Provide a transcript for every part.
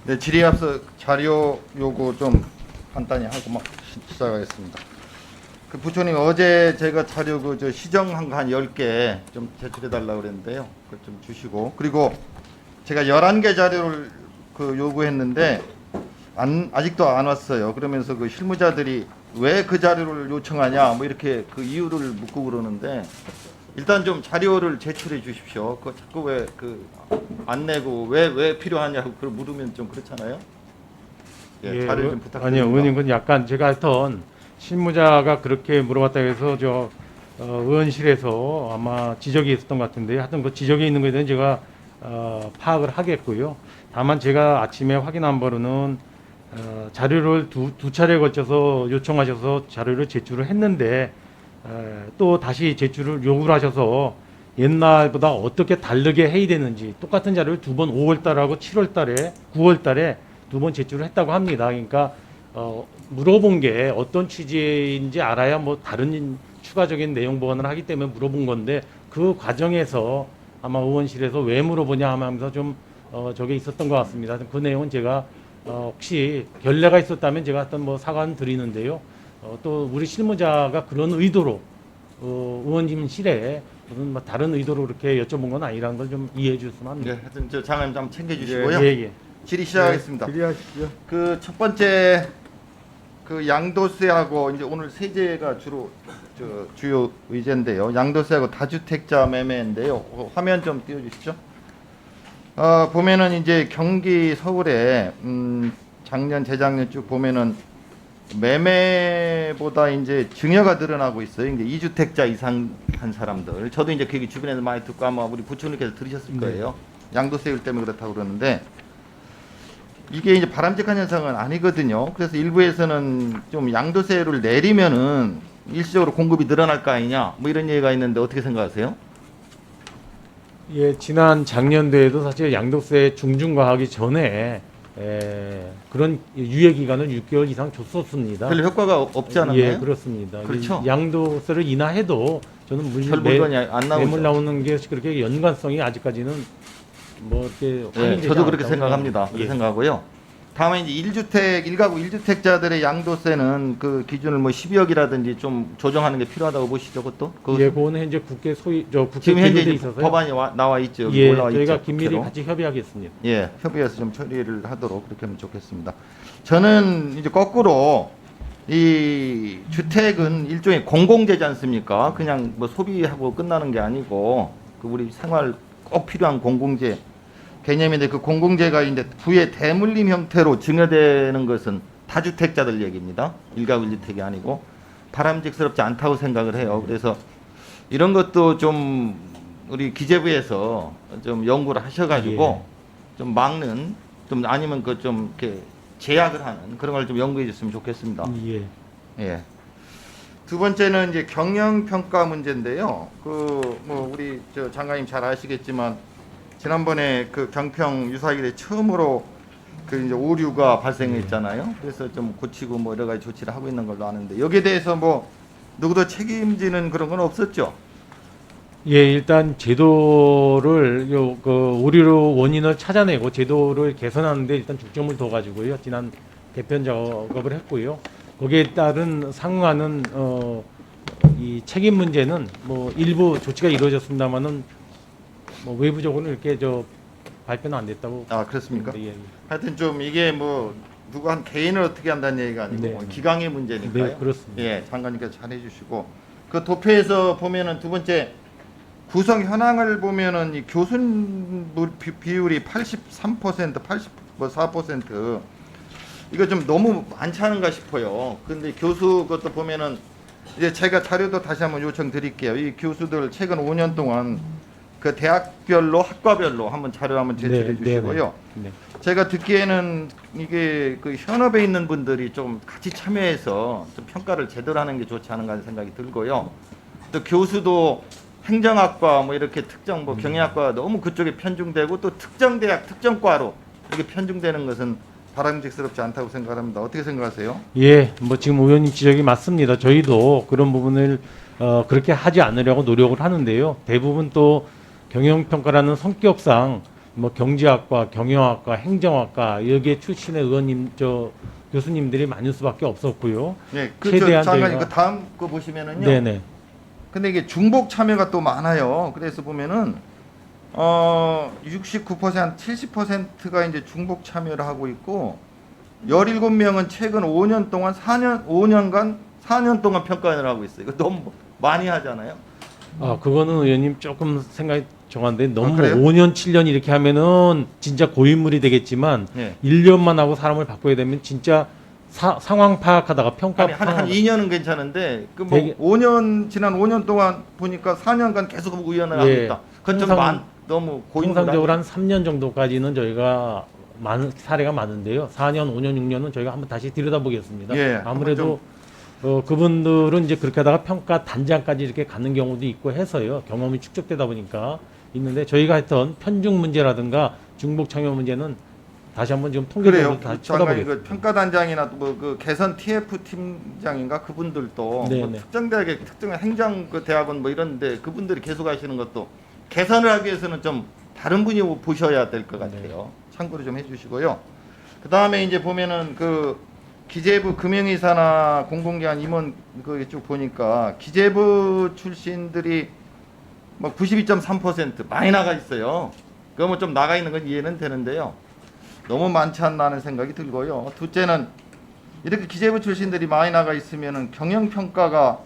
네, 질의에 앞서 자료 요구 좀 간단히 하고 막 시작하겠습니다. 그 부처님 어제 제가 자료 그 시정한 거 한 10개 좀 제출해 달라고 그랬는데요. 그걸 좀 주시고, 그리고 제가 11개 자료를 그 요구했는데 아직도 안 왔어요. 그러면서 그 실무자들이 왜 그 자료를 요청하냐 뭐 이렇게 그 이유를 묻고 그러는데, 일단 좀 자료를 제출해 주십시오. 그 자꾸 왜 그 안 내고 왜 필요하냐고 그걸 물으면 좀 그렇잖아요. 예, 자료 좀 부탁드립니다. 아니요, 의원님, 그 약간 제가 하여튼 실무자가 그렇게 물어봤다 해서 의원실에서 아마 지적이 있었던 것 같은데, 하여튼 그 지적이 있는 것에 대해서 제가 파악을 하겠고요. 다만 제가 아침에 확인한 바로는 자료를 두 차례에 걸쳐서 요청하셔서 자료를 제출을 했는데, 또 다시 제출을 요구를 하셔서 옛날보다 어떻게 다르게 해야 되는지, 똑같은 자료를 두 번 5월 달하고 7월 달에 9월 달에 두 번 제출을 했다고 합니다. 그러니까 물어본 게 어떤 취지인지 알아야 뭐 다른 추가적인 내용 보완을 하기 때문에 물어본 건데, 그 과정에서 아마 의원실에서 왜 물어보냐 하면서 좀 저게 있었던 것 같습니다. 그 내용은 제가 혹시 결례가 있었다면 제가 어떤 뭐 사과는 드리는데요. 또 우리 실무자가 그런 의도로 의원님실에 무슨 뭐 다른 의도로 그렇게 여쭤본 건 아니라는 걸 좀 이해해 주셨으면 합니다. 네, 하여튼 저 장관님 좀 챙겨주시고요. 예. 질의 시작하겠습니다. 질의하십시오. 그 첫 번째 그 양도세하고 이제 오늘 세제가 주로 주요 의제인데요. 양도세하고 다주택자 매매인데요. 화면 좀 띄워주시죠. 보면은 이제 경기 서울에 작년 재작년 쭉 보면은 매매보다 이제 증여가 늘어나고 있어요. 이제 2주택자 이상 한 사람들. 저도 이제 그 주변에서 많이 듣고 아마 우리 부총리께서 들으셨을 거예요. 양도세율 때문에 그렇다고 그러는데, 이게 이제 바람직한 현상은 아니거든요. 그래서 일부에서는 좀 양도세율을 내리면은 일시적으로 공급이 늘어날 거 아니냐, 뭐 이런 얘기가 있는데 어떻게 생각하세요? 예, 지난 작년도에도 사실 양도세 중중과하기 전에 그런 유예 기간을 6개월 이상 줬었습니다. 별로 효과가 없지 않았나요? 예, 그렇습니다. 그렇죠. 양도세를 인하해도 저는 별 물건이 안 나오죠. 매물 나오는 게 그렇게 연관성이 아직까지는 뭐 이렇게 예, 확인되지 저도 그렇게 않았다고 생각합니다. 생각합니다. 그렇게 예. 생각하고요. 다만 이제 1가구 1주택자들의 양도세는 그 기준을 뭐 12억이라든지 좀 조정하는 게 필요하다고 보시죠, 그것도? 예, 그거는 현재 국회 국회 지금 현재 계류돼 이제 있어서요. 법안이 나와 있죠. 여기 예, 올라와 저희가 있죠. 긴밀히 국회로. 같이 협의하겠습니다. 예, 협의해서 좀 처리를 하도록 그렇게 하면 좋겠습니다. 저는 이제 거꾸로 이 주택은 일종의 공공재지 않습니까? 그냥 뭐 소비하고 끝나는 게 아니고 그 우리 생활 꼭 필요한 공공재 개념인데, 그 공공재가 이제 부의 대물림 형태로 증여되는 것은 다주택자들 얘기입니다. 1가구 1주택이 아니고 바람직스럽지 않다고 생각을 해요. 그래서 이런 것도 좀 우리 기재부에서 좀 연구를 하셔가지고 좀 막는, 좀 아니면 그 좀 이렇게 제약을 하는 그런 걸 좀 연구해 줬으면 좋겠습니다. 예. 예. 두 번째는 이제 경영 평가 문제인데요. 그 뭐 우리 저 장관님 잘 아시겠지만 지난번에 그 경평 유사일에 처음으로 그 이제 오류가 발생했잖아요. 그래서 좀 고치고 뭐 여러 가지 조치를 하고 있는 걸로 아는데, 여기에 대해서 뭐 누구도 책임지는 그런 건 없었죠. 예, 일단 제도를 그 오류로 원인을 찾아내고 제도를 개선하는데 일단 중점을 둬 가지고요. 지난 개편 작업을 했고요. 거기에 따른 상응하는 이 책임 문제는 뭐 일부 조치가 이루어졌습니다만은 뭐 외부적으로는 이렇게 발표는 안 됐다고. 아, 그렇습니까? 예, 예. 하여튼 좀 이게 뭐 누구 한 개인을 어떻게 한다는 얘기가 아니고 네. 기강의 문제니까요. 네, 그렇습니다. 예, 장관님께서 잘 해주시고, 그 도표에서 보면은 두 번째 구성 현황을 보면은 이 교순 비율이 83%, 84%, 이거 좀 너무 많지 않은가 싶어요. 근데 교수 것도 보면은 이제 제가 자료도 다시 한번 요청드릴게요. 이 교수들 최근 5년 동안 그 대학별로 학과별로 한번 자료 한번 제출해 주시고요. 네. 제가 듣기에는 이게 그 현업에 있는 분들이 좀 같이 참여해서 좀 평가를 제대로 하는 게 좋지 않은가 하는 생각이 들고요. 또 교수도 행정학과 뭐 이렇게 특정 뭐 경영학과 너무 그쪽에 편중되고 또 특정 대학 특정과로 이렇게 편중되는 것은 바람직스럽지 않다고 생각합니다. 어떻게 생각하세요? 예, 뭐 지금 의원님 지적이 맞습니다. 저희도 그런 부분을 그렇게 하지 않으려고 노력을 하는데요. 대부분 또 경영평가라는 성격상 뭐 경제학과, 경영학과, 행정학과 여기에 출신의 교수님들이 많을 수밖에 없었고요. 예, 최대한 장관님 저희가- 그 다음 거 보시면은요. 네네. 근데 이게 중복 참여가 또 많아요. 그래서 보면은 69% 70%가 이제 중복 참여를 하고 있고 17명은 최근 5년 동안 4년 동안 평가를 하고 있어요. 이거 너무 많이 하잖아요. 그거는 의원님 조금 생각이 정한데 너무 그래요? 5년, 7년 이렇게 하면은 진짜 고인물이 되겠지만 예. 1년만 하고 사람을 바꿔야 되면 진짜 상황 파악하다가 평가 아니, 한 2년은 괜찮은데 그 뭐 되게- 5년 지난 5년 동안 보니까 4년간 계속 의원을 하고 예. 있다. 그건 좀 통상- 너무 고인물 통상적으로 아니에요? 한 3년 정도까지는 저희가 많은 사례가 많은데요. 4년, 5년, 6년은 저희가 한번 다시 들여다보겠습니다. 예, 아무래도 그분들은 이제 그렇게 하다가 평가 단장까지 이렇게 가는 경우도 있고 해서요. 경험이 축적되다 보니까 있는데 저희가 했던 편중 문제라든가 중복 참여 문제는 다시 한번 지금 통계적으로 그래요. 다시 장관님 쳐다보겠습니다. 그 평가단장이나 뭐 그 개선 TF 팀장인가 그분들도 네, 뭐 네. 특정 대학의 특정 행정 그 대학원 뭐 이런데 그분들이 계속 하시는 것도 개선을 하기 위해서는 좀 다른 분이 보셔야 될 것 같아요. 네. 참고로 좀 해주시고요. 그 다음에 이제 보면은 그 기재부 금융이사나 공공기관 임원 그 쭉 보니까 기재부 출신들이 뭐 92.3% 많이 나가 있어요. 그거 뭐 좀 나가 있는 건 이해는 되는데요. 너무 많지 않나 하는 생각이 들고요. 둘째는 이렇게 기재부 출신들이 많이 나가 있으면은 경영 평가가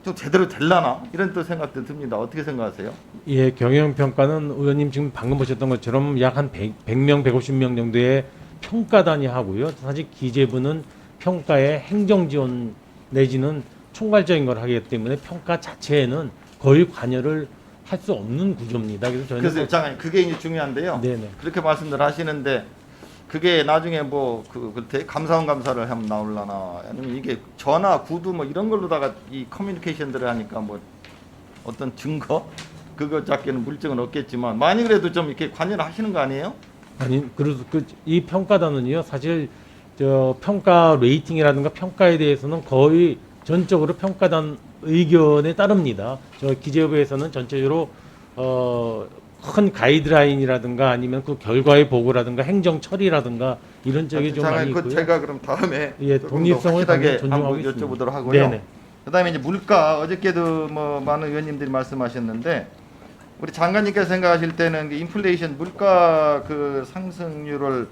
좀 제대로 될라나 이런 또 생각도 듭니다. 어떻게 생각하세요? 예, 경영 평가는 의원님 지금 방금 보셨던 것처럼 약 한 100명, 150명 정도의 평가단이 하고요. 사실 기재부는 평가에 행정 지원 내지는 총괄적인 걸 하기 때문에 평가 자체에는 거의 관여를 할 수 없는 구조입니다. 그래서 저희는 그래서 장관님 그게 이제 중요한데요. 네네. 그렇게 말씀들 하시는데 그게 나중에 뭐 그때 감사원 감사를 하면 나올라나 아니면 이게 전화 구두 뭐 이런 걸로다가 이 커뮤니케이션들을 하니까 뭐 어떤 증거 그거 잡기는 물증은 없겠지만 만약이라도 좀 이렇게 관여를 하시는 거 아니에요? 아니 그래서 이 평가단은요 사실 저 평가 레이팅이라든가 평가에 대해서는 거의 전적으로 평가단 의견에 따릅니다. 저 기재부에서는 전체적으로 큰 가이드라인이라든가 아니면 그 결과의 보고라든가 행정 처리라든가 이런 쪽이 좀 많이 그 있고요. 제가 그럼 다음에 예, 조금 더 독립성을 확실하게 존중하고 한번 있습니다. 여쭤보도록 하고요. 네네. 그다음에 이제 물가 어저께도 뭐 많은 의원님들이 말씀하셨는데 우리 장관님께서 생각하실 때는 그 인플레이션 물가 그 상승률을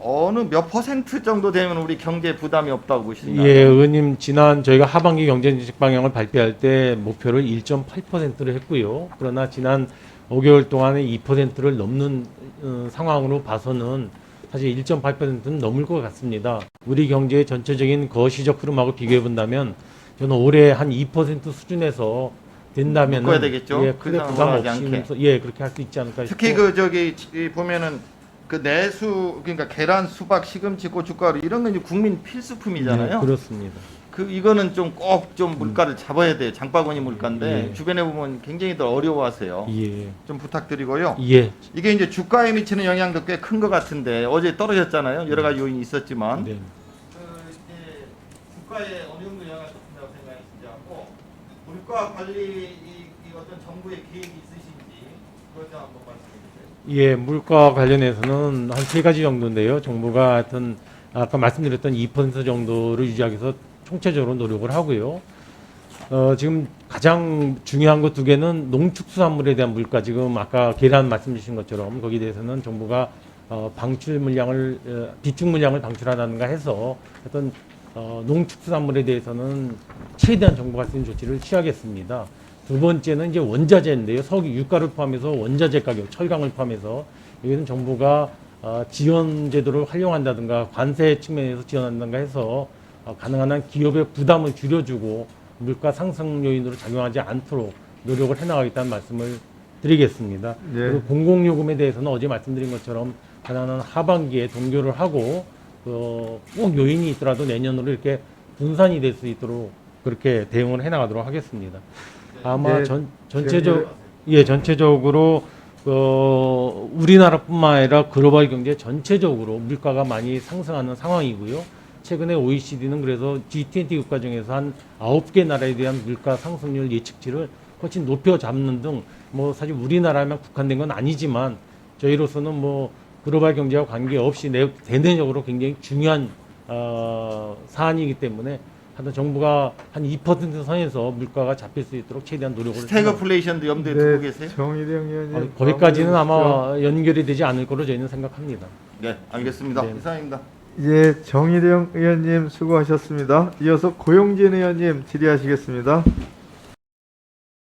어느 몇 퍼센트 정도 되면 우리 경제 부담이 없다고 보시나요? 예, 의원님 지난 저희가 하반기 경제정책 방향을 발표할 때 목표를 1.8%를 했고요. 그러나 지난 5개월 동안에 2%를 넘는 상황으로 봐서는 사실 1.8%는 넘을 것 같습니다. 우리 경제의 전체적인 거시적 흐름하고 비교해 본다면 저는 올해 한 2% 수준에서 된다면 묶어야 되겠죠? 예, 그 크게 이상은 부담 올라가지 없이 예, 그렇게 할 수 있지 않을까 특히 싶고. 그 저기 보면은 그 내수 그러니까 계란, 수박, 시금치, 고춧가루 이런 건 이제 국민 필수품이잖아요. 네, 그렇습니다. 그 이거는 좀 꼭 좀 물가를 잡아야 돼요. 장바구니 물가인데 예. 주변에 보면 굉장히 더 어려워하세요. 예. 좀 부탁드리고요. 예. 이게 이제 주가에 미치는 영향도 꽤 큰 것 같은데 어제 떨어졌잖아요. 여러 가지 요인이 있었지만 네. 그 이제 주가에 어느 정도 영향을 미친다고 생각하시지 않고 물가 관리 이 어떤 정부의 계획이 있으신지 그것 좀 한번 말씀해 주세요. 예, 물가 관련해서는 한 세 가지 정도인데요. 정부가 하여튼 아까 말씀드렸던 2% 정도를 유지하기 위해서 총체적으로 노력을 하고요. 지금 가장 중요한 것 두 개는 농축수산물에 대한 물가, 지금 아까 계란 말씀 주신 것처럼 거기에 대해서는 정부가 방출 물량을 비축 물량을 방출하다는가 해서 어떤 농축수산물에 대해서는 최대한 정부가 할 수 있는 조치를 취하겠습니다. 두 번째는 이제 원자재인데요. 석유, 유가를 포함해서 원자재 가격, 철강을 포함해서 여기는 정부가 지원 제도를 활용한다든가 관세 측면에서 지원한다든가 해서 가능한 한 기업의 부담을 줄여주고 물가 상승 요인으로 작용하지 않도록 노력을 해나가겠다는 말씀을 드리겠습니다. 그리고 공공요금에 대해서는 어제 말씀드린 것처럼 가능한 한 하반기에 동결을 하고 꼭 요인이 있더라도 내년으로 이렇게 분산이 될 수 있도록 그렇게 대응을 해나가도록 하겠습니다. 아마 전체적으로 우리나라뿐만 아니라 글로벌 경제 전체적으로 물가가 많이 상승하는 상황이고요. 최근에 OECD는 그래서 G20 국가 중에서 한 9개 나라에 대한 물가 상승률 예측치를 훨씬 높여 잡는 등 뭐 사실 우리나라만 국한된 건 아니지만 저희로서는 뭐 글로벌 경제와 관계없이 대내적으로 굉장히 중요한 사안이기 때문에 하여튼 정부가 한 2% 선에서 물가가 잡힐 수 있도록 최대한 노력을 스태그플레이션도 염두에 두고 계세요? 정의령 의원님. 거기까지는 마무리해 주십시오. 아마 연결이 되지 않을 거로 저희는 생각합니다. 네, 알겠습니다. 네. 이상입니다. 이제 정의령 의원님 수고하셨습니다. 이어서 고용진 의원님 질의하시겠습니다.